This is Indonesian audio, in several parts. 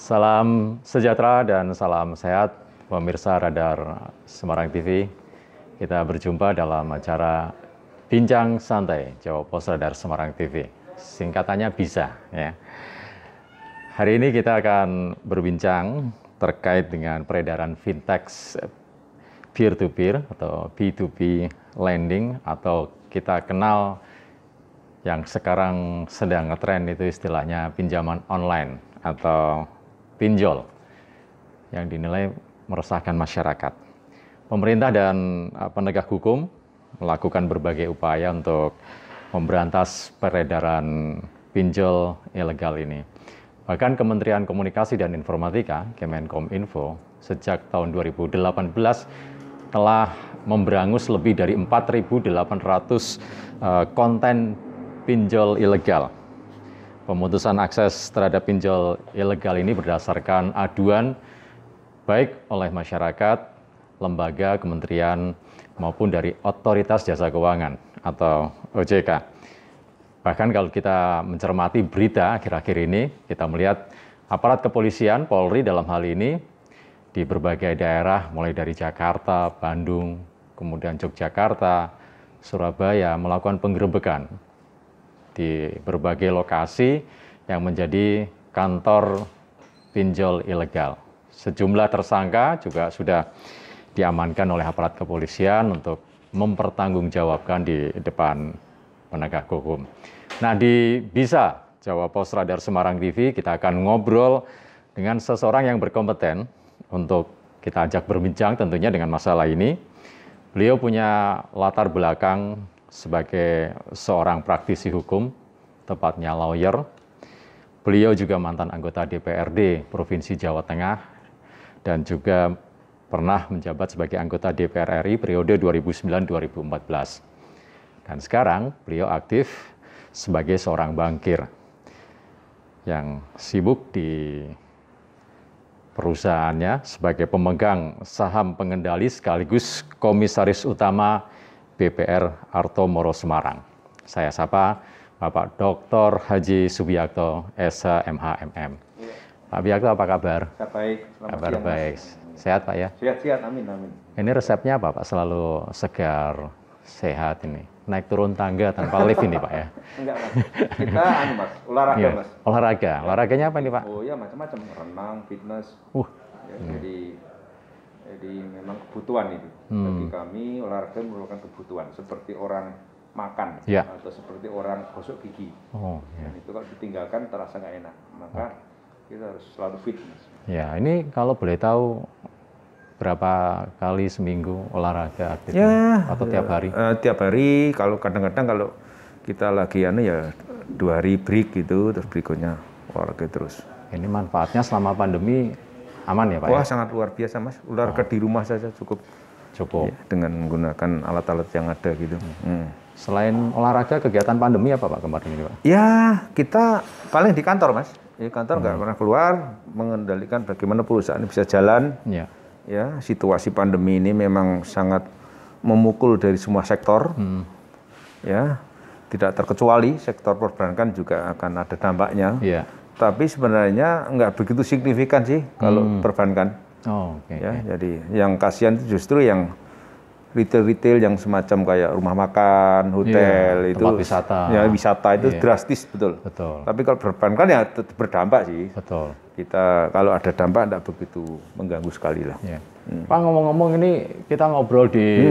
Salam sejahtera dan salam sehat pemirsa Radar Semarang TV. Kita berjumpa dalam acara Bincang Santai Jawa Pos Radar Semarang TV. Singkatannya bisa ya. Hari ini kita akan berbincang terkait dengan peredaran fintech peer-to-peer atau B2B lending, atau kita kenal yang sekarang sedang ngetren itu istilahnya pinjaman online atau pinjol, yang dinilai meresahkan masyarakat. Pemerintah dan penegak hukum melakukan berbagai upaya untuk memberantas peredaran pinjol ilegal ini. Bahkan Kementerian Komunikasi dan Informatika, Kemenkominfo, sejak tahun 2018 telah memberangus lebih dari 4.800 konten pinjol ilegal. Pemutusan akses terhadap pinjol ilegal ini berdasarkan aduan baik oleh masyarakat, lembaga, kementerian, maupun dari Otoritas Jasa Keuangan atau OJK. Bahkan kalau kita mencermati berita akhir-akhir ini, kita melihat aparat kepolisian, Polri dalam hal ini, di berbagai daerah, mulai dari Jakarta, Bandung, kemudian Yogyakarta, Surabaya, melakukan penggerebekan di berbagai lokasi yang menjadi kantor pinjol ilegal. Sejumlah tersangka juga sudah diamankan oleh aparat kepolisian untuk mempertanggungjawabkan di depan penegak hukum. Nah, di Bisa Jawa Pos Radar Semarang TV kita akan ngobrol dengan seseorang yang berkompeten untuk kita ajak berbincang tentunya dengan masalah ini. Beliau punya latar belakang sebagai seorang praktisi hukum, tepatnya lawyer. Beliau juga mantan anggota DPRD Provinsi Jawa Tengah dan juga pernah menjabat sebagai anggota DPR RI periode 2009-2014. Dan sekarang beliau aktif sebagai seorang bankir yang sibuk di perusahaannya sebagai pemegang saham pengendali sekaligus komisaris utama BPR Arto Moro Semarang. Saya sapa Bapak Dr. Haji Subiyakto, SH MHMM. Pak Biyakto, apa kabar? Baik, kabar baik. Sehat Pak ya? Sehat, amin, amin. Ini resepnya apa Pak? Selalu segar, sehat ini. Naik turun tangga tanpa lift ini Pak ya? Enggak Mas, kita Mas, olahraga ya, Mas. Olahraga, olahraganya apa nih Pak? Oh ya, macam-macam, renang, fitness. Ya, jadi memang kebutuhan itu. Bagi kami olahraga merupakan kebutuhan, seperti orang makan atau seperti orang gosok gigi. Dan itu kalau ditinggalkan terasa nggak enak, maka kita harus selalu fit Mas. Ya, ini kalau boleh tahu berapa kali seminggu olahraga aktif atau tiap hari? Tiap hari, kalau kadang-kadang kalau kita lagi ya 2 hari break gitu, terus berikutnya olahraga terus. Ini manfaatnya selama pandemi aman ya Pak? Wah, sangat luar biasa Mas, olahraga di rumah saja cukup. Ya, dengan menggunakan alat-alat yang ada gitu. Selain olahraga, kegiatan pandemi apa Pak kemarin ini Pak? Ya, kita paling di kantor Mas. Di kantor nggak pernah keluar, mengendalikan bagaimana perusahaan bisa jalan. Ya, situasi pandemi ini memang sangat memukul dari semua sektor. Ya, tidak terkecuali sektor perbankan juga akan ada dampaknya. Tapi sebenarnya nggak begitu signifikan sih kalau perbankan. Jadi yang kasihan itu justru yang retail yang semacam kayak rumah makan, hotel, itu tempat wisata. Ya, wisata itu drastis betul. Tapi kalau perbankan ya tetap berdampak sih. Kita kalau ada dampak tidak begitu mengganggu sekali lah. Pak, ngomong-ngomong ini kita ngobrol di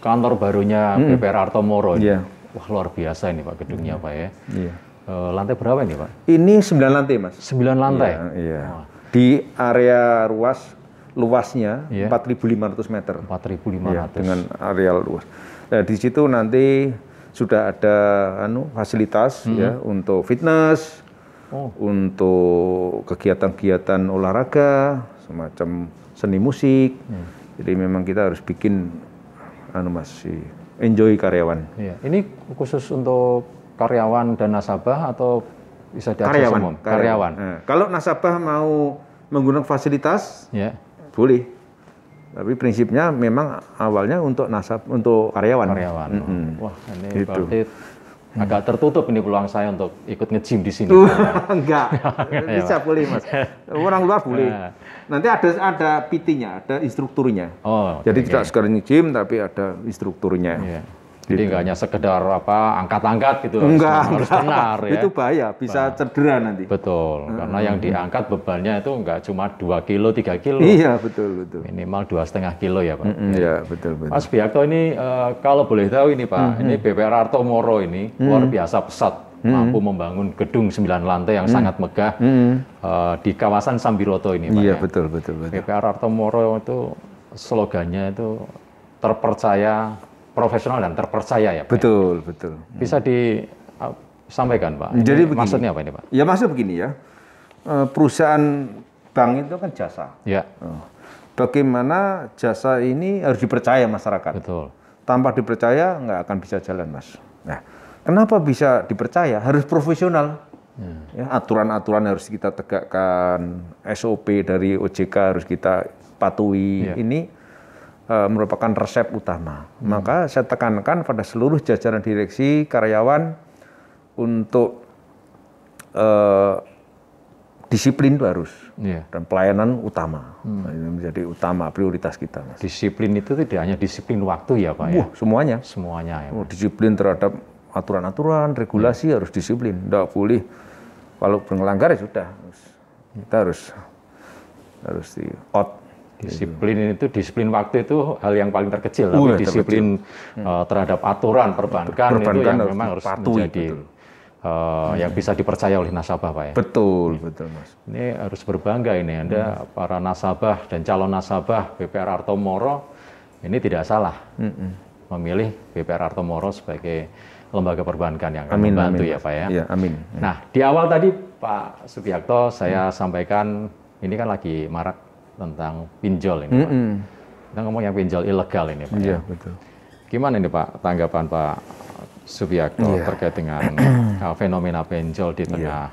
kantor barunya BPR Arto Moro. Wah, luar biasa ini Pak gedungnya Pak ya. Lantai berapa ini Pak? Ini 9 lantai Mas. 9 lantai? Iya. Di area luasnya 4.500 meter. 4.500. Dengan area luas. Nah, di situ nanti sudah ada fasilitas ya untuk fitness, untuk kegiatan-kegiatan olahraga, semacam seni musik. Jadi memang kita harus bikin enjoy karyawan. Ini khusus untuk karyawan dan nasabah atau bisa diakses umum? Karyawan. Nah, kalau nasabah mau menggunakan fasilitas, boleh. Tapi prinsipnya memang awalnya untuk karyawan. Wah, ini berarti agak tertutup ini peluang saya untuk ikut nge-gym di sini. Enggak, bisa boleh Mas. Orang luar boleh. Nanti ada PT-nya, ada instrukturnya. Oh, jadi tidak sekedar nge-gym tapi ada instrukturnya. Jadi nggak hanya sekedar angkat-angkat gitu, harus benar ya. Itu bahaya, bisa cedera nanti. Betul, karena yang diangkat bebannya itu nggak cuma 2 kilo, 3 kilo. Iya, betul. Minimal 2,5 kilo ya Pak. Iya, betul. Mas Subiakto ini kalau boleh tahu ini Pak, ini BPR Arto Moro ini luar biasa pesat, mampu membangun gedung 9 lantai yang sangat megah di kawasan Sambiroto ini Pak. Iya, ya. betul. BPR Arto Moro itu slogannya itu terpercaya, profesional dan terpercaya ya Pak. Betul. Bisa disampaikan Pak. Jadi begini, maksudnya apa ini Pak? Ya maksud begini ya. Perusahaan bank itu kan jasa. Ya. Bagaimana jasa ini harus dipercaya masyarakat. Betul. Tanpa dipercaya nggak akan bisa jalan Mas. Nah, kenapa bisa dipercaya? Harus profesional. Ya, aturan-aturan harus kita tegakkan, SOP dari OJK harus kita patuhi. Ini merupakan resep utama. Maka saya tekankan pada seluruh jajaran direksi, karyawan untuk disiplin itu harus dan pelayanan utama. Ini menjadi utama prioritas kita, Mas. Disiplin itu tidak hanya disiplin waktu ya Pak ya? Semuanya. Semuanya ya. Disiplin terhadap aturan-aturan, regulasi harus disiplin. Tidak boleh kalau melanggar ya sudah. Kita harus di out. Disiplin itu, disiplin waktu itu hal yang paling terkecil, tapi disiplin terhadap aturan perbankan itu yang memang harus menjadi yang bisa dipercaya oleh nasabah Pak ya. Betul Mas. Ini harus berbangga ini, Anda para nasabah dan calon nasabah BPR Arto Moro ini tidak salah memilih BPR Arto Moro sebagai lembaga perbankan yang akan membantu ya Pak ya. Iya, amin. Nah, di awal tadi Pak Subiakto saya sampaikan ini kan lagi marak tentang pinjol ini Pak. Kita ngomong yang pinjol ilegal ini Pak. Iya, betul. Gimana ini Pak tanggapan Pak Subiakto terkait dengan fenomena pinjol di tengah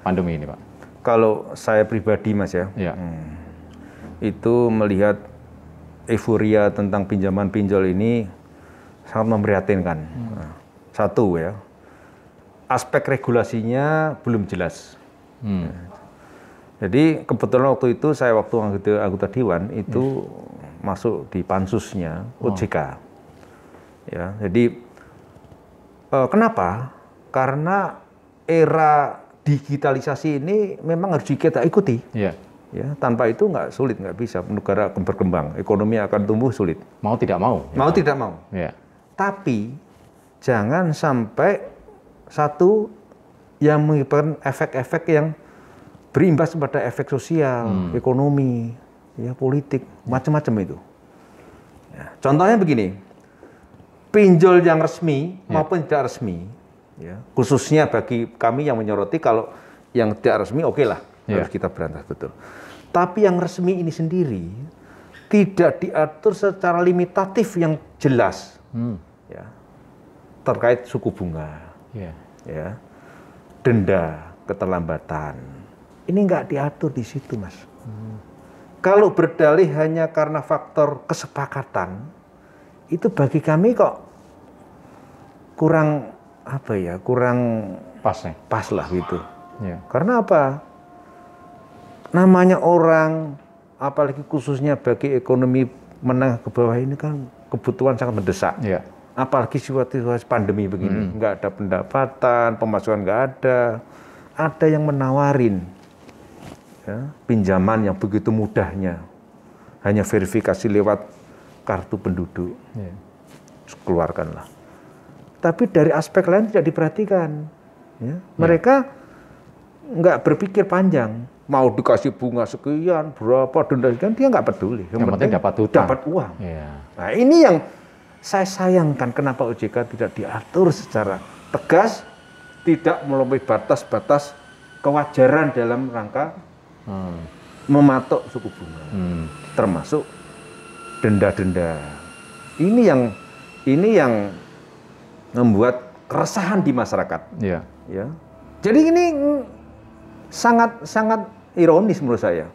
pandemi ini Pak? Kalau saya pribadi Mas ya, itu melihat euforia tentang pinjaman pinjol ini sangat memprihatinkan. Satu ya, aspek regulasinya belum jelas. Jadi kebetulan waktu itu saya anggota Dewan itu masuk di pansusnya OJK. Ya, jadi kenapa? Karena era digitalisasi ini memang harus kita ikuti. Ya, tanpa itu nggak bisa negara berkembang, ekonomi akan tumbuh sulit. Mau tidak mau. Mau tidak mau. Ya. Tapi jangan sampai satu yang menyebabkan efek-efek yang berimbas pada efek sosial, ekonomi, ya politik, macam-macam itu. Ya, contohnya begini, pinjol yang resmi maupun tidak resmi, ya, khususnya bagi kami yang menyoroti kalau yang tidak resmi oke lah, harus kita berantas betul. Tapi yang resmi ini sendiri tidak diatur secara limitatif yang jelas, ya, terkait suku bunga, ya, denda keterlambatan. Ini nggak diatur di situ, Mas. Kalau berdalih hanya karena faktor kesepakatan, itu bagi kami kok kurang pas lah gitu. Karena apa? Namanya orang, apalagi khususnya bagi ekonomi menengah ke bawah ini kan kebutuhan sangat mendesak. Apalagi situasi pandemi begini, nggak ada pendapatan, pemasukan nggak ada yang menawarin. Pinjaman yang begitu mudahnya, hanya verifikasi lewat kartu penduduk, keluarkanlah. Tapi dari aspek lain tidak diperhatikan. Mereka nggak berpikir panjang, mau dikasih bunga sekian, berapa denda sekian, dia nggak peduli. Yang penting dapat uang. Nah ini yang saya sayangkan, kenapa OJK tidak diatur secara tegas, tidak melampaui batas-batas kewajaran dalam rangka mematok suku bunga, termasuk denda-denda. Ini yang membuat keresahan di masyarakat. Ya. Jadi ini sangat ironis menurut saya.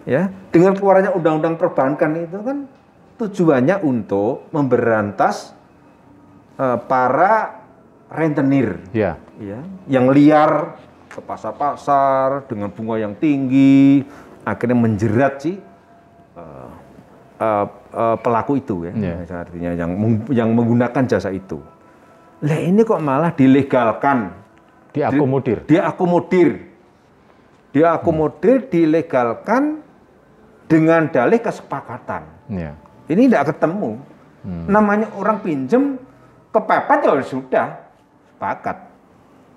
Ya, dengan keluarnya undang-undang perbankan itu kan tujuannya untuk memberantas para rentenir, ya, yang liar ke pasar-pasar dengan bunga yang tinggi, akhirnya menjerat si pelaku itu, artinya yang menggunakan jasa itu. Lah ini kok malah dilegalkan, dilegalkan dengan dalih kesepakatan. Ini tidak ketemu. Namanya orang pinjem kepepet ya sudah sepakat.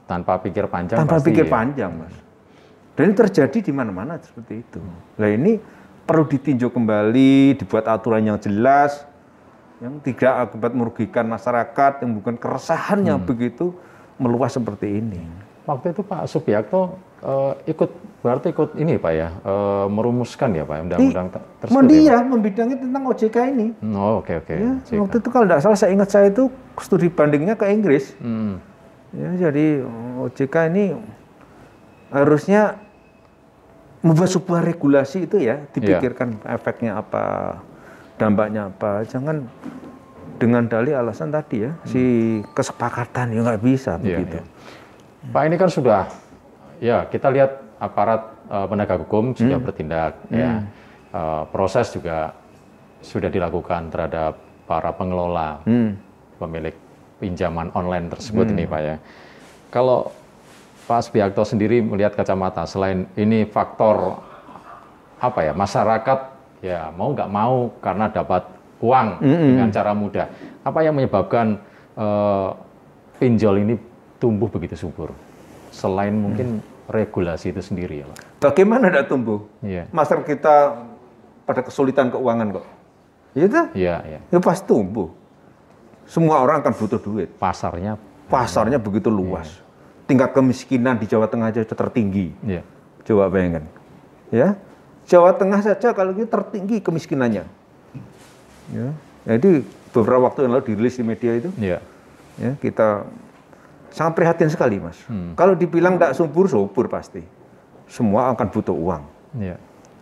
Tanpa pikir panjang. Mas. Dan ini terjadi di mana-mana seperti itu. Nah ini perlu ditinjau kembali, dibuat aturan yang jelas, yang tidak akibat merugikan masyarakat, yang bukan keresahan yang begitu meluas seperti ini. Waktu itu Pak Subiakto ikut ini Pak ya, merumuskan ya Pak undang-undang tersebut. Dia membidangi tentang OJK ini. Oke. Ya, waktu itu kalau tidak salah saya ingat saya itu studi bandingnya ke Inggris. Ya, jadi OJK ini harusnya membuat sebuah regulasi itu ya, dipikirkan efeknya apa, dampaknya apa. Jangan dengan dalih alasan tadi ya, si kesepakatan ya nggak bisa begitu. Pak ini kan sudah, ya kita lihat aparat penegak hukum sudah bertindak, ya proses juga sudah dilakukan terhadap para pengelola, pemilik pinjaman online tersebut ini Pak ya. Kalau Pak Subiakto sendiri melihat kacamata, selain ini faktor apa ya, masyarakat ya mau nggak mau karena dapat uang dengan cara mudah, apa yang menyebabkan pinjol ini tumbuh begitu subur? Selain mungkin regulasi itu sendiri ya Pak. Bagaimana tidak tumbuh? Masyarakat kita pada kesulitan keuangan kok. Iya. Ya pasti tumbuh. Semua orang akan butuh duit. Pasarnya begitu luas. Tingkat kemiskinan di Jawa Tengah aja tertinggi. Coba bayangkan. Ya. Jawa Tengah saja kalau gitu tertinggi kemiskinannya. Ya. Jadi beberapa waktu yang lalu dirilis di media itu. Ya, kita sangat prihatin sekali, Mas. Kalau dibilang tidak subur pasti. Semua akan butuh uang.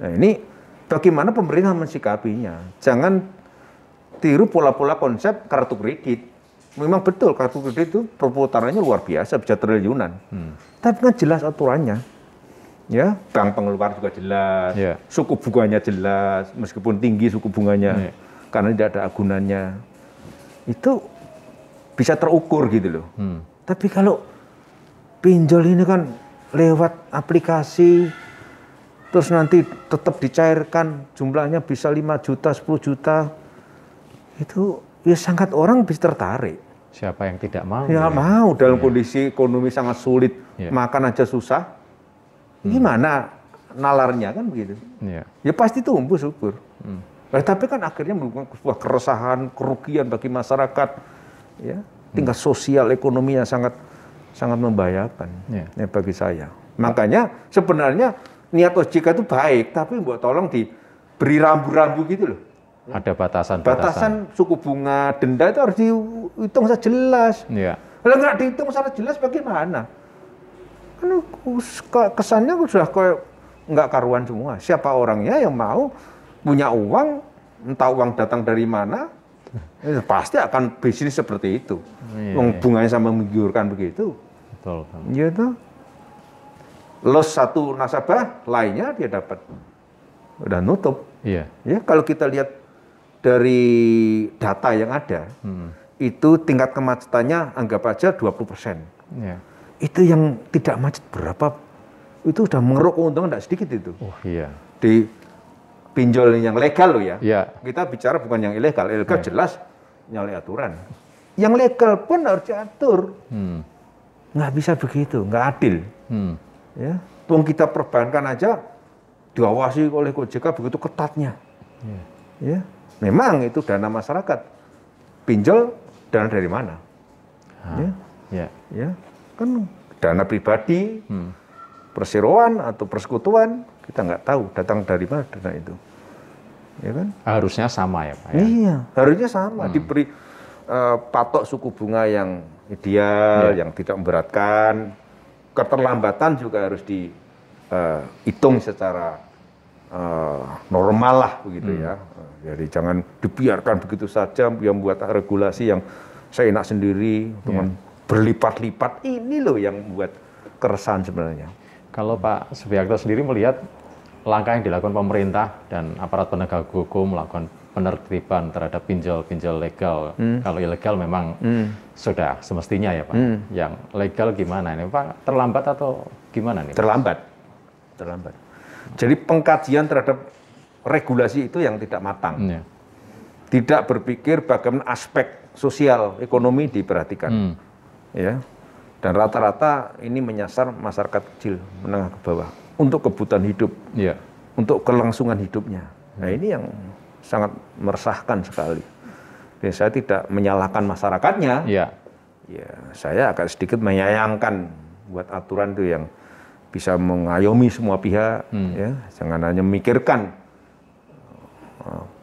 Nah ini bagaimana pemerintah mensikapinya? Jangan tiru pola-pola konsep kartu kredit. Memang betul kartu kredit itu perputarannya luar biasa, bisa triliunan. Tapi kan jelas aturannya. Ya, bank pengeluar juga jelas. Suku bunganya jelas, meskipun tinggi suku bunganya karena tidak ada agunannya. Itu bisa terukur gitu loh. Tapi kalau pinjol ini kan lewat aplikasi, terus nanti tetap dicairkan, jumlahnya bisa 5 juta, 10 juta, itu ya sangat orang bisa tertarik. Siapa yang tidak mau? Ya mau dalam kondisi ekonomi sangat sulit, makan aja susah. Gimana nalarnya kan begitu? Ya pasti tumbuh subur. Tapi kan akhirnya menimbulkan sebuah keresahan, kerugian bagi masyarakat. Ya. Tingkat sosial ekonominya sangat membahayakan bagi saya. Makanya sebenarnya niat OJK itu baik, tapi buat tolong diberi rambu-rambu gitu loh. Ada batasan suku bunga, denda itu harus dihitung secara jelas. Kalau nggak dihitung secara jelas bagaimana? Kan kesannya sudah kayak nggak karuan semua. Siapa orangnya yang mau punya uang, entah uang datang dari mana, pasti akan bisnis seperti itu. Bunganya sama menggiurkan begitu. Betul. Gitu. Los satu nasabah, lainnya dia dapat. Udah nutup. Ya, kalau kita lihat dari data yang ada, itu tingkat kemacetannya anggap aja 20%. Itu yang tidak macet berapa? Itu udah mengeruk keuntungan tidak sedikit itu. Di pinjol yang legal loh ya. Kita bicara bukan yang ilegal. Ilegal jelas nyalahi aturan. Yang legal pun harus diatur. Nggak bisa begitu, nggak adil. Ya, uang kita perbankan aja diawasi oleh OJK begitu ketatnya. Ya, memang itu dana masyarakat. Pinjol dana dari mana? Ya, kan dana pribadi, perseroan atau persekutuan, kita nggak tahu datang dari mana dana itu. Ya kan? Harusnya sama ya Pak ya? Iya, harusnya sama. Diberi patok suku bunga yang ideal, yang tidak memberatkan. Keterlambatan juga harus dihitung secara normal lah begitu ya. Jadi jangan dibiarkan begitu saja, yang buat regulasi yang seenak sendiri dengan berlipat-lipat, ini loh yang membuat keresahan sebenarnya. Kalau Pak Subiakto sendiri melihat langkah yang dilakukan pemerintah dan aparat penegak hukum melakukan penertiban terhadap pinjol-pinjol legal. Kalau ilegal memang sudah semestinya ya Pak. Yang legal gimana ini Pak? Terlambat atau gimana nih? Terlambat. Jadi pengkajian terhadap regulasi itu yang tidak matang. Tidak berpikir bagaimana aspek sosial, ekonomi diperhatikan. Ya. Dan rata-rata ini menyasar masyarakat kecil, menengah ke bawah, untuk kebutuhan hidup, untuk kelangsungan hidupnya. Nah ini yang sangat meresahkan sekali. Dan saya tidak menyalahkan masyarakatnya, ya saya agak sedikit menyayangkan buat aturan itu yang bisa mengayomi semua pihak, ya jangan hanya memikirkan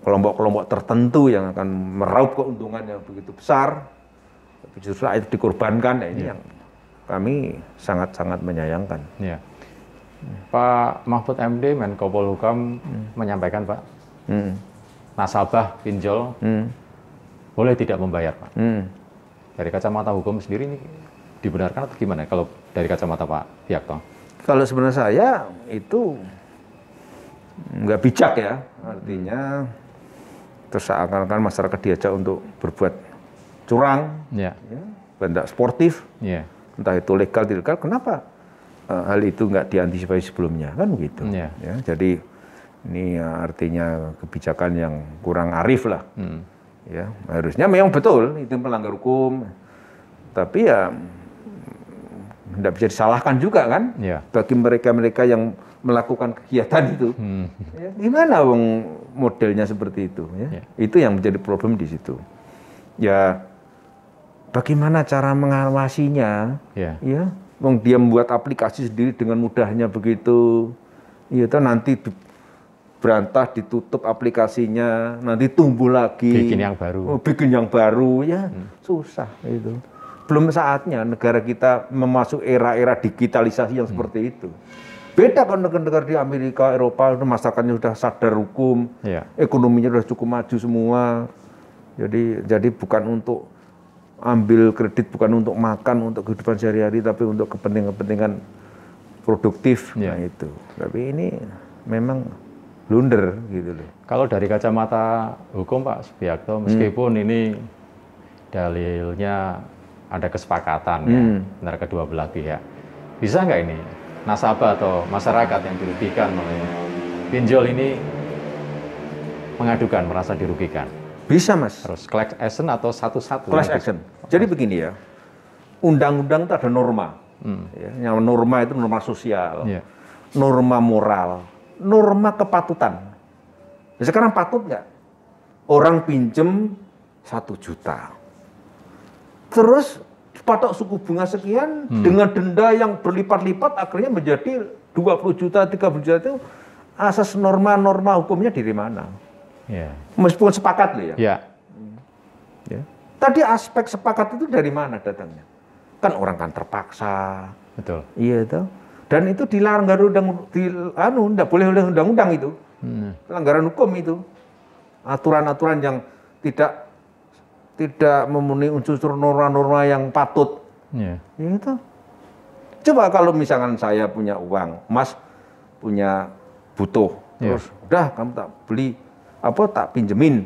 kelompok-kelompok tertentu yang akan meraup keuntungan yang begitu besar, tapi justru itu dikorbankan. Nah, ini yang kami sangat-sangat menyayangkan. Ya. Pak Mahfud MD, Menko Polhukam menyampaikan Pak, nasabah pinjol boleh tidak membayar Pak. Dari kacamata hukum sendiri ini dibenarkan atau gimana? Kalau dari kacamata Pak Biakto? Kalau sebenarnya saya itu nggak bijak ya, artinya terus seakan-akan masyarakat diajak untuk berbuat curang, bendak sportif. Entah itu legal tidak legal, kenapa hal itu nggak diantisipasi sebelumnya, kan begitu. Ya, jadi ini artinya kebijakan yang kurang arif lah. Ya, harusnya memang betul itu melanggar hukum, tapi ya tidak bisa disalahkan juga kan bagi mereka-mereka yang melakukan kegiatan itu. Ya, gimana modelnya seperti itu? Ya? Itu yang menjadi problem di situ. Ya. Bagaimana cara mengawasinya? Ya, dia membuat aplikasi sendiri dengan mudahnya begitu. Itu nanti berantah, ditutup aplikasinya, nanti tumbuh lagi. Bikin yang baru, ya susah itu. Belum saatnya negara kita memasuki era-era digitalisasi yang seperti itu. Beda kalau negara-negara di Amerika, Eropa, masyarakatnya sudah sadar hukum, ekonominya sudah cukup maju semua. Jadi bukan untuk ambil kredit, bukan untuk makan, untuk kehidupan sehari-hari, tapi untuk kepentingan produktif. Nah itu. Tapi ini memang blunder gitu loh. Kalau dari kacamata hukum Pak Subiakto, meskipun ini dalilnya ada kesepakatan antara kedua belah pihak, bisa nggak ini nasabah atau masyarakat yang dirugikan oleh pinjol ini mengadukan, merasa dirugikan? Bisa Mas. Terus class action atau satu-satu? Class action. Jadi begini ya, undang-undang itu ada norma. Yang norma itu norma sosial, norma moral, norma kepatutan. Sekarang patut nggak orang pinjem 1 juta, terus patok suku bunga sekian dengan denda yang berlipat-lipat akhirnya menjadi 20 juta, 30 juta, itu asas norma-norma hukumnya dari mana? Meskipun sepakat loh ya. Tadi aspek sepakat itu dari mana datangnya? Kan orang kan terpaksa. Betul. Iya itu. Dan itu dilarang tidak boleh oleh undang-undang itu. Pelanggaran hukum itu. Aturan-aturan yang tidak memenuhi unsur norma-norma yang patut. Ya itu. Coba kalau misalkan saya punya uang, Mas punya butuh, terus udah kamu tak beli tak pinjemin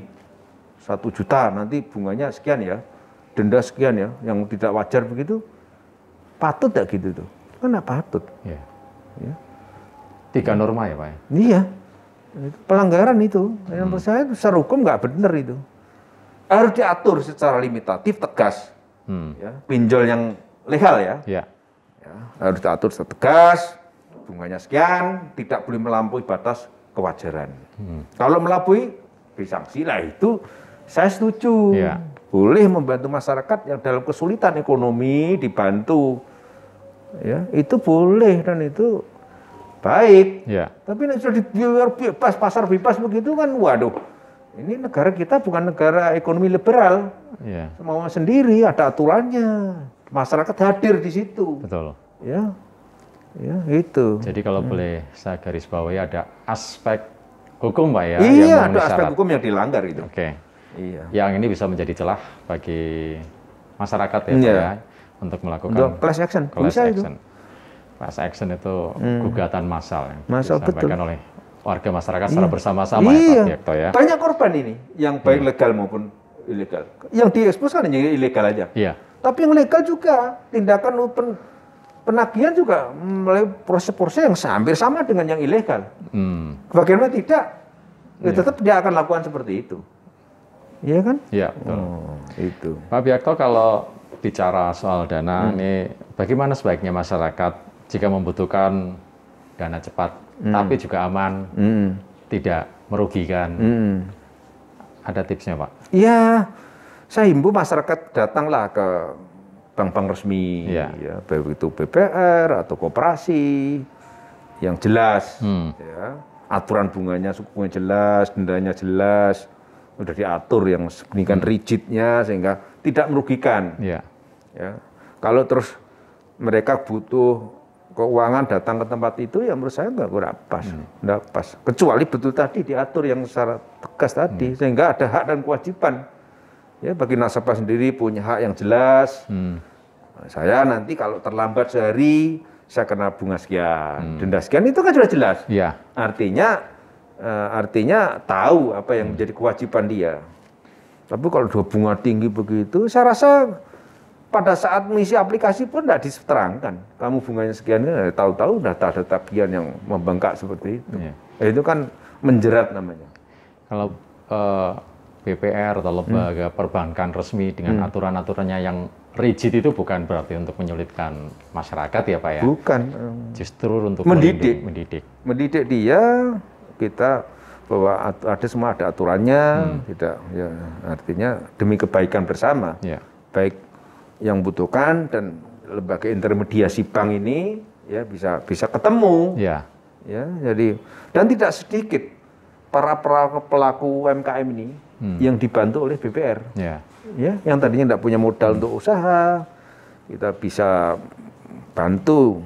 1 juta, nanti bunganya sekian ya, denda sekian ya, yang tidak wajar begitu, patut tak gitu tuh? Kan nggak patut. Ya. 3 norma ya Pak? Iya, pelanggaran itu. Menurut saya secara hukum nggak benar itu. Harus diatur secara limitatif, tegas. Ya, pinjol yang legal ya. Harus diatur secara tegas, bunganya sekian, tidak boleh melampaui batas kewajaran. Kalau melampaui, disanksi lah itu saya setuju. Boleh membantu masyarakat yang dalam kesulitan ekonomi, dibantu. Ya, itu boleh dan itu baik. Tapi sudah bebas, pasar bebas begitu kan, waduh. Ini negara kita bukan negara ekonomi liberal. Semau sendiri, ada aturannya. Masyarakat hadir di situ. Betul. Ya, itu. Jadi kalau boleh saya garis bawahi ada aspek hukum Pak ya? Iya, ada aspek hukum yang dilanggar itu. Oke. Iya. Yang ini bisa menjadi celah bagi masyarakat ya Pak ya. untuk melakukan class action. Class action itu gugatan massal yang betul. disampaikan oleh warga masyarakat secara bersama-sama ya Pak Biakto ya. Banyak korban ini yang baik legal maupun ilegal. Yang diekspos kan hanya ilegal aja. Iya. Tapi yang legal juga tindakan penagihan juga melalui proses-proses yang hampir sama dengan yang ilegal. Bagaimana tidak? Tetap dia akan lakukan seperti itu. Iya kan? Iya, betul. Itu. Pak Biakto, kalau bicara soal dana ini, bagaimana sebaiknya masyarakat jika membutuhkan dana cepat, tapi juga aman, tidak merugikan? Ada tipsnya, Pak? Iya, saya himbau masyarakat datanglah ke bank-bank resmi, ya, baik itu BPR atau koperasi yang jelas, ya, aturan bunganya, suku bunga jelas, dendanya jelas, udah diatur yang sedemikian rigidnya sehingga tidak merugikan. Ya, kalau terus mereka butuh keuangan datang ke tempat itu, ya menurut saya nggak pas. Kecuali betul tadi diatur yang secara tegas tadi, sehingga ada hak dan kewajiban. Ya, bagi nasabah sendiri punya hak yang jelas. Saya nanti kalau terlambat sehari, saya kena bunga sekian, denda sekian, itu kan sudah jelas. Ya. Artinya tahu apa yang menjadi kewajiban dia. Tapi kalau udah bunga tinggi begitu, saya rasa pada saat mengisi aplikasi pun tidak diterangkan. Kamu bunganya sekian, tahu-tahu data tagihan yang membengkak seperti itu. Itu kan menjerat namanya. Kalau BPR atau lembaga perbankan resmi dengan aturan-aturannya yang rigid itu bukan berarti untuk menyulitkan masyarakat ya Pak ya? Bukan. Justru untuk mendidik. Mendidik dia, kita bahwa semua ada aturannya, tidak, ya, artinya demi kebaikan bersama. Baik yang butuhkan dan lembaga intermediasi bank ini ya bisa ketemu. Ya, jadi dan tidak sedikit para pelaku UMKM ini yang dibantu oleh BPR. Ya, yang tadinya tidak punya modal untuk usaha, kita bisa bantu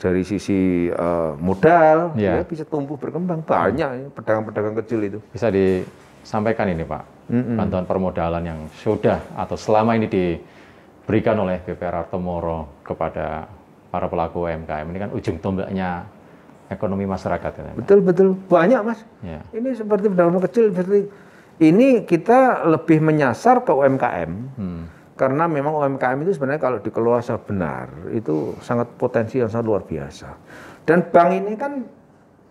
dari sisi modal, ya bisa tumbuh berkembang. Banyak pedagang-pedagang kecil itu. Bisa disampaikan ini Pak, bantuan permodalan yang sudah atau selama ini diberikan oleh BPR Artomoro kepada para pelaku UMKM. Ini kan ujung tombaknya ekonomi masyarakat. Ya, betul, banyak Mas. Ini seperti pedagang kecil, ini kita lebih menyasar ke UMKM. Karena memang UMKM itu sebenarnya kalau dikelola secara benar, itu sangat potensi yang sangat luar biasa. Dan bank ini kan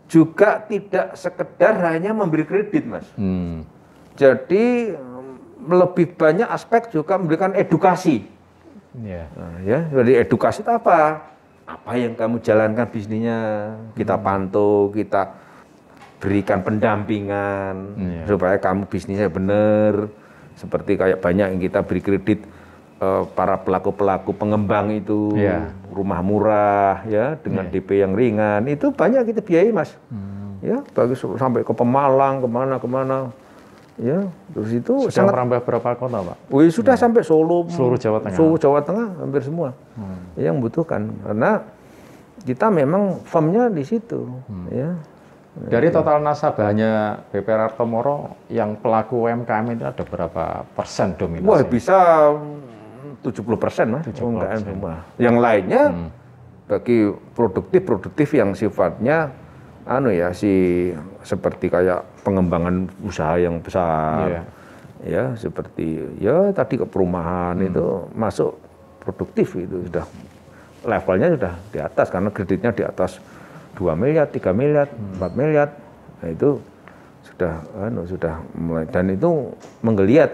juga tidak sekedar hanya memberi kredit Mas. Jadi lebih banyak aspek juga memberikan edukasi. Jadi edukasi itu apa? Apa yang kamu jalankan bisnisnya, kita pantau, kita berikan pendampingan supaya kamu bisnisnya benar. Seperti kayak banyak yang kita beri kredit para pelaku-pelaku pengembang itu, rumah murah ya dengan DP yang ringan, itu banyak kita biayai Mas. Ya, bagi sampai ke Pemalang, kemana. Ya, terus itu sudah merambah berapa kota, Pak? Sudah sampai Solo, seluruh Jawa Tengah. Seluruh Jawa Tengah hampir semua. Yang butuhkan karena kita memang firmnya di situ, ya. Dari total nasabahnya BPR Artomoro yang pelaku UMKM itu ada berapa persen dominasi? Wah, bisa 70% Mas, UMKM semua. Yang lainnya bagi produktif yang sifatnya seperti kayak pengembangan usaha yang besar, ya seperti tadi ke perumahan itu masuk produktif, itu sudah levelnya sudah di atas karena kreditnya di atas 2 miliar, 3 miliar, 4 miliar, nah itu sudah mulai dan itu menggeliat.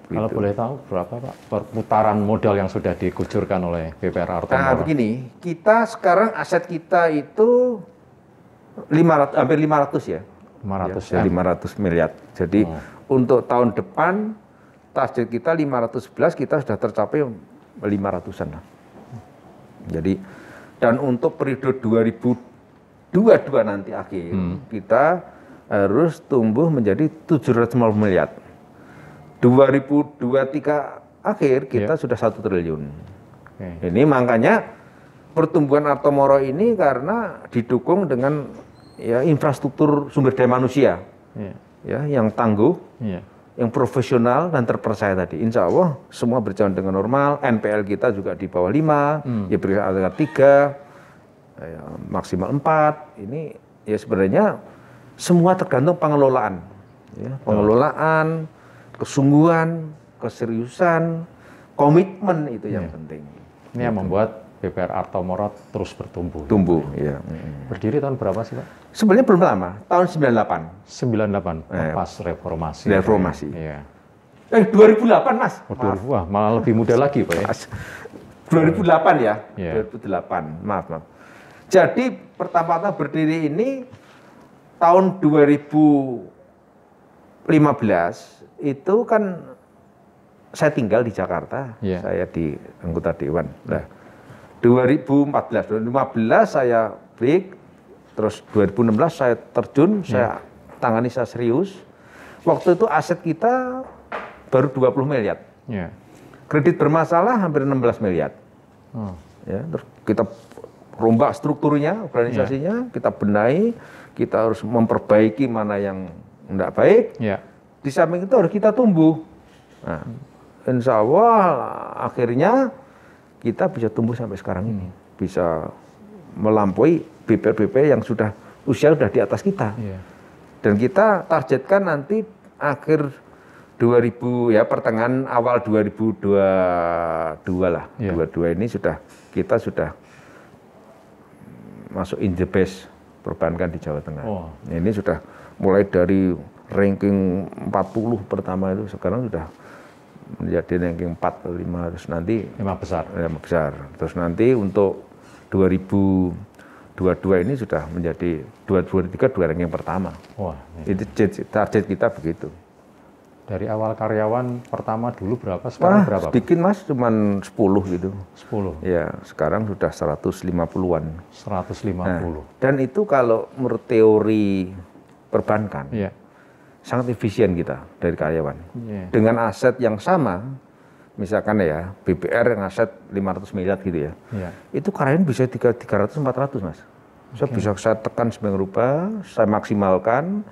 Kalau boleh tahu berapa Pak perputaran modal yang sudah dikucurkan oleh BPR Artomoro? Nah begini, kita sekarang aset kita itu hampir 500 ya. 500 miliar. Jadi untuk tahun depan target kita 511, kita sudah tercapai 500-an lah. Jadi dan untuk periode 2022 nanti akhir kita harus tumbuh menjadi 750 miliar. 2023 akhir kita sudah 1 triliun. Ini makanya pertumbuhan Artomoro ini karena didukung dengan infrastruktur sumber daya manusia, yang tangguh, yang profesional dan terpercaya tadi. Insya Allah semua berjalan dengan normal. NPL kita juga di bawah 5, ya berada 3, ya, maksimal 4. Ini ya sebenarnya semua tergantung pengelolaan, ya, pengelolaan, kesungguhan, keseriusan, komitmen itu yang penting. Ini yang membuat BPR Artomoro terus bertumbuh. Tumbuh, ya. Berdiri tahun berapa sih, Pak? Sebenarnya belum lama, tahun 98. 98, pas reformasi. Reformasi. Iya. 2008, Mas. Oh, 2000, wah, malah lebih muda lagi, Pak ya. 2008 ya, Yeah. 2008, maaf. Jadi pertama-tama berdiri ini tahun 2015 itu kan saya tinggal di Jakarta, Yeah. saya di anggota Dewan. Nah, 2015 saya break, terus 2016 saya terjun, saya tangani, saya serius. Waktu itu aset kita baru 20 miliar. Yeah. Kredit bermasalah hampir 16 miliar. Ya, terus kita rombak strukturnya, organisasinya, kita benahi, kita harus memperbaiki mana yang tidak baik. Yeah. Di samping itu harus kita tumbuh. Nah, insya Allah akhirnya kita bisa tumbuh sampai sekarang ini, bisa melampaui BPR yang sudah usia sudah di atas kita. Yeah. Dan kita targetkan nanti akhir 2000 ya pertengahan awal 2022 lah. Yeah. 22 ini kita sudah masuk in the best perbankan di Jawa Tengah. Oh. Ini sudah mulai dari ranking 40 pertama itu sekarang sudah menjadi ranking 4 atau 5, terus nanti 5 besar. 5 besar. Terus nanti untuk 2022 ini sudah menjadi 2023 dua ranking pertama. Wah, Itu target kita begitu. dari awal karyawan pertama dulu berapa, sekarang berapa? Sedikit Mas, cuman 10 gitu. 10. Ya, sekarang sudah 150-an. 150. Dan itu kalau menurut teori perbankan, Iya. sangat efisien kita dari karyawan. Iya. Dengan aset yang sama, misalkan ya, BPR yang aset 500 miliar gitu ya, Iya. itu karyawan bisa 300-400 Mas. Saya bisa saya tekan sebagai rupa, saya maksimalkan,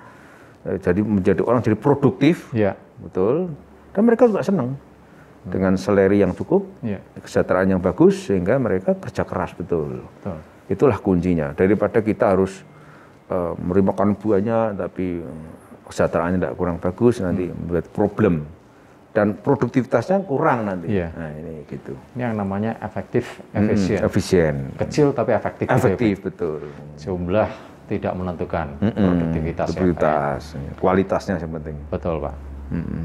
jadi menjadi orang jadi produktif, Iya. betul. Dan mereka juga senang dengan salary yang cukup, Iya. kesejahteraan yang bagus, sehingga mereka kerja keras betul. Betul. Itulah kuncinya. Daripada kita harus merimakan buahnya, tapi kesejahteraannya tidak kurang bagus, nanti membuat problem. Dan produktivitasnya kurang nanti. Iya. Nah ini gitu. Ini yang namanya efektif, efisien. Efisien. Kecil tapi efektif. Efektif, betul. Jumlah tidak menentukan produktivitas. Produktivitas, kualitasnya yang penting. Betul, Pak.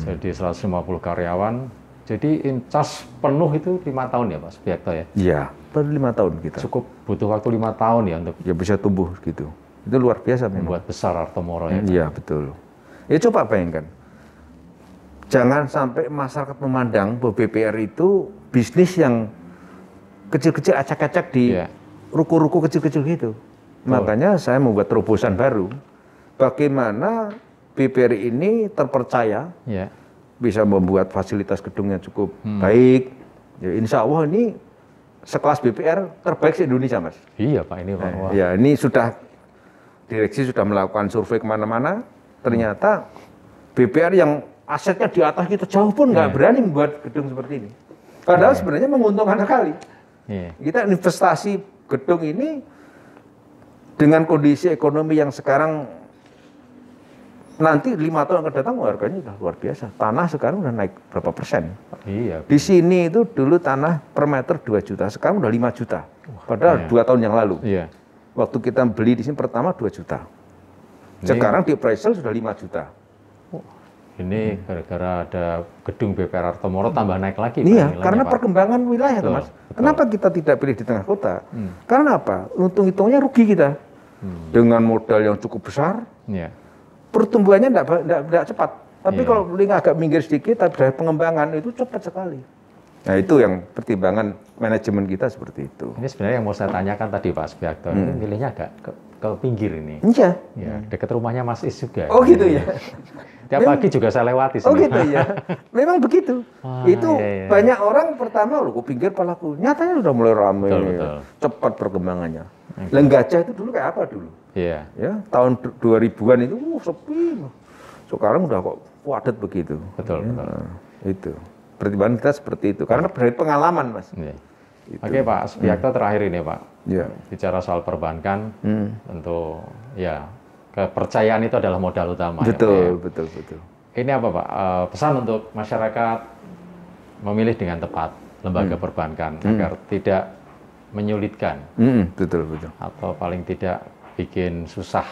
Jadi 150 karyawan. Jadi in charge penuh itu 5 tahun ya, Pak Subiakto ya? Iya, baru 5 tahun kita. Cukup butuh waktu 5 tahun ya untuk Ya bisa tumbuh gitu. Itu luar biasa memang. membuat besar Artomoro ya. Iya, betul. Ya coba bayangkan. Jangan sampai masyarakat memandang bahwa BPR itu bisnis yang kecil-kecil, acak-acak di Iya. ruko-ruko kecil-kecil gitu. Makanya saya membuat terobosan baru. Bagaimana BPR ini terpercaya, Iya. bisa membuat fasilitas gedungnya cukup baik. Ya, insya Allah ini sekelas BPR terbaik di Indonesia, Mas. Iya, Pak, ini Pak. Wah. Ya, ini sudah direksi sudah melakukan survei kemana-mana. Ternyata BPR yang asetnya di atas kita jauh pun nggak berani membuat gedung seperti ini. Padahal sebenarnya menguntungkan sekali. Iya. Kita investasi gedung ini dengan kondisi ekonomi yang sekarang nanti 5 tahun akan datang harganya sudah luar biasa. Tanah sekarang udah naik berapa persen? Iya. Di sini itu dulu tanah per meter 2 juta, sekarang udah 5 juta. Padahal 2 tahun yang lalu. Iya. Waktu kita beli di sini pertama 2 juta. Sekarang di appraisal sudah 5 juta. Ini gara-gara ada gedung BPR Artomoro tambah naik lagi. Pak, Iya, nilainya, karena Pak. perkembangan wilayah, tuh, Mas. Betul. Kenapa kita tidak pilih di tengah kota? Karena apa? Untung-hitungnya rugi kita. Dengan modal yang cukup besar, Iya. pertumbuhannya tidak cepat. Tapi kalau beli agak minggir sedikit, tapi dari pengembangan itu cepat sekali. Nah itu yang pertimbangan manajemen kita seperti itu. Ini sebenarnya yang mau saya tanyakan tadi Pak Subiakto, ini milihnya agak ke pinggir ini. Iya. Ya, dekat rumahnya Mas Is juga. Oh gitu ya. Tiap pagi juga saya lewati sini. Oh gitu ya. Memang begitu. Wah, Itu iya. banyak orang pertama loh, pinggir palaku. Nyatanya udah mulai ramai. Betul. Cepat perkembangannya. Lenggajah itu dulu kayak apa dulu? Iya. Ya, tahun 2000-an itu sepi. Sekarang udah kok padat begitu. Betul, betul. Itu. Pertimbangan kita seperti itu. Karena dari pengalaman, Mas. Iya. Oke, Pak Subiakto, terakhir ini, Pak. Ya. Bicara soal perbankan, tentu ya kepercayaan itu adalah modal utama. Betul, ya, betul, betul. Ini apa, Pak? Pesan untuk masyarakat memilih dengan tepat lembaga perbankan agar tidak menyulitkan, betul, betul. Atau paling tidak bikin susah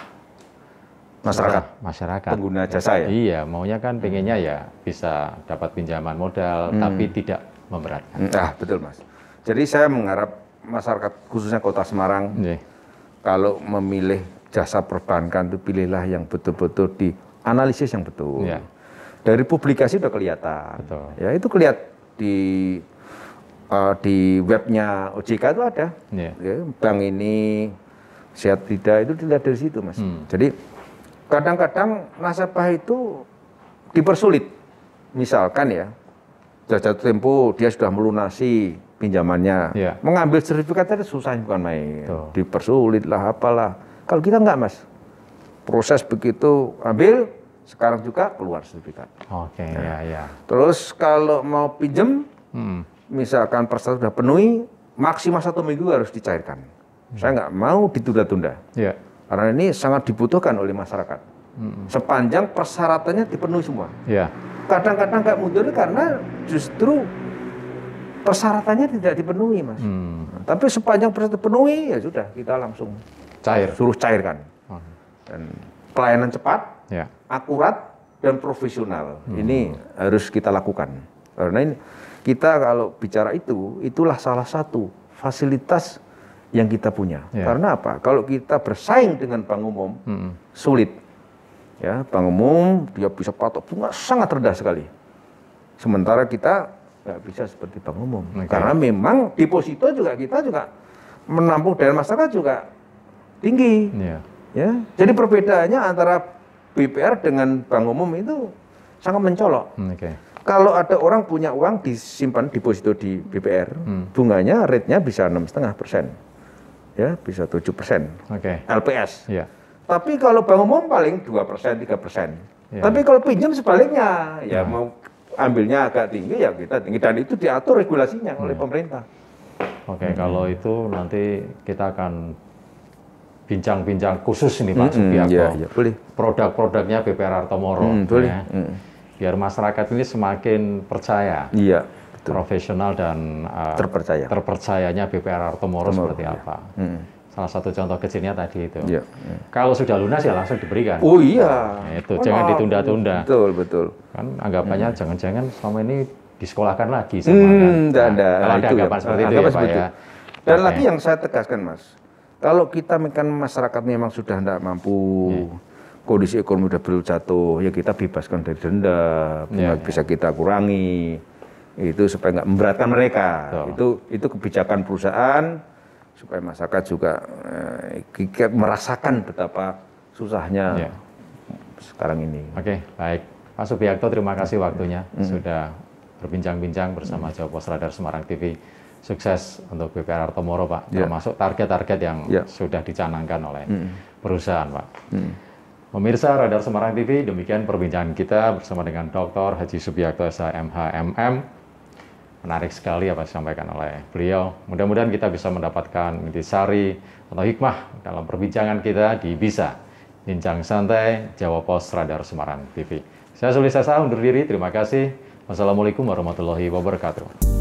masyarakat pengguna jasa ya. Iya, maunya kan pengennya ya bisa dapat pinjaman modal, tapi tidak memberatkan. Betul, Mas. Jadi saya mengharap masyarakat khususnya Kota Semarang, kalau memilih jasa perbankan itu pilihlah yang betul-betul dianalisis yang betul. Ya. Dari publikasi udah kelihatan. Betul. Ya itu kelihatan di webnya OJK itu ada. Ya, bank ini sehat tidak itu dilihat dari situ, Mas. Jadi kadang-kadang nasabah itu dipersulit. Misalkan ya, jatuh tempo dia sudah melunasi pinjamannya, mengambil sertifikat tadi susah bukan main, dipersulit lah apalah. Kalau kita enggak, Mas, proses begitu ambil, sekarang juga keluar sertifikat. Oke, ya. Terus kalau mau pinjem, misalkan persyarat sudah penuhi, maksimal 1 minggu harus dicairkan. Saya nggak mau ditunda-tunda, karena ini sangat dibutuhkan oleh masyarakat. Sepanjang persyaratannya dipenuhi semua. Kadang-kadang nggak mundur karena justru persyaratannya tidak dipenuhi, Mas. Tapi sepanjang persyaratan dipenuhi, ya sudah kita langsung suruh cairkan. Dan pelayanan cepat, akurat dan profesional. Ini harus kita lakukan. Karena ini kita kalau bicara itulah salah satu fasilitas yang kita punya. Karena apa? Kalau kita bersaing dengan bank umum, sulit. Ya, bank umum dia bisa patok bunga sangat rendah sekali. Sementara kita nggak bisa seperti bank umum. Karena memang deposito juga kita juga menampung dari masyarakat juga tinggi. Ya, jadi perbedaannya antara BPR dengan bank umum itu sangat mencolok. Kalau ada orang punya uang disimpan deposito di BPR, bunganya rate-nya bisa 6,5%, ya bisa 7%, LPS. Tapi kalau bank umum paling 2%, 3%. Tapi kalau pinjam sebaliknya, ya mau ambilnya agak tinggi ya kita tinggi, dan itu diatur regulasinya oleh pemerintah. Kalau itu nanti kita akan bincang-bincang khusus ini Pak Subiakto. Produk-produknya BPR Artomoro. Biar masyarakat ini semakin percaya. Profesional dan terpercayanya BPR Artomoro seperti apa. Salah satu contoh kecilnya tadi itu. Kalau sudah lunas ya langsung diberikan. Itu jangan ditunda-tunda. Betul. Kan anggapannya jangan-jangan selama ini disekolahkan lagi sama kan. Kalau ada anggapan seperti itu ya Pak ya. Dan lagi yang saya tegaskan, Mas, kalau kita kan masyarakat memang sudah tidak mampu, kondisi ekonomi sudah belum jatuh, ya kita bebaskan dari denda, bisa kita kurangi, itu supaya nggak memberatkan mereka. Itu kebijakan perusahaan supaya masyarakat juga merasakan betapa susahnya sekarang ini. Baik, Pak Subiakto, terima kasih waktunya sudah berbincang-bincang bersama Jawa Pos Radar Semarang TV. Sukses untuk BPR Artomoro, Pak, termasuk target-target yang sudah dicanangkan oleh perusahaan, Pak. Pemirsa Radar Semarang TV, demikian perbincangan kita bersama dengan Dr. Haji Subiakto SH.M.H. MM. Menarik sekali apa yang disampaikan oleh beliau. Mudah-mudahan kita bisa mendapatkan intisari atau hikmah dalam perbincangan kita di Bisa Bincang Santai Jawa Pos Radar Semarang TV. Saya Suli Sesa undur diri, terima kasih. Wassalamualaikum warahmatullahi wabarakatuh.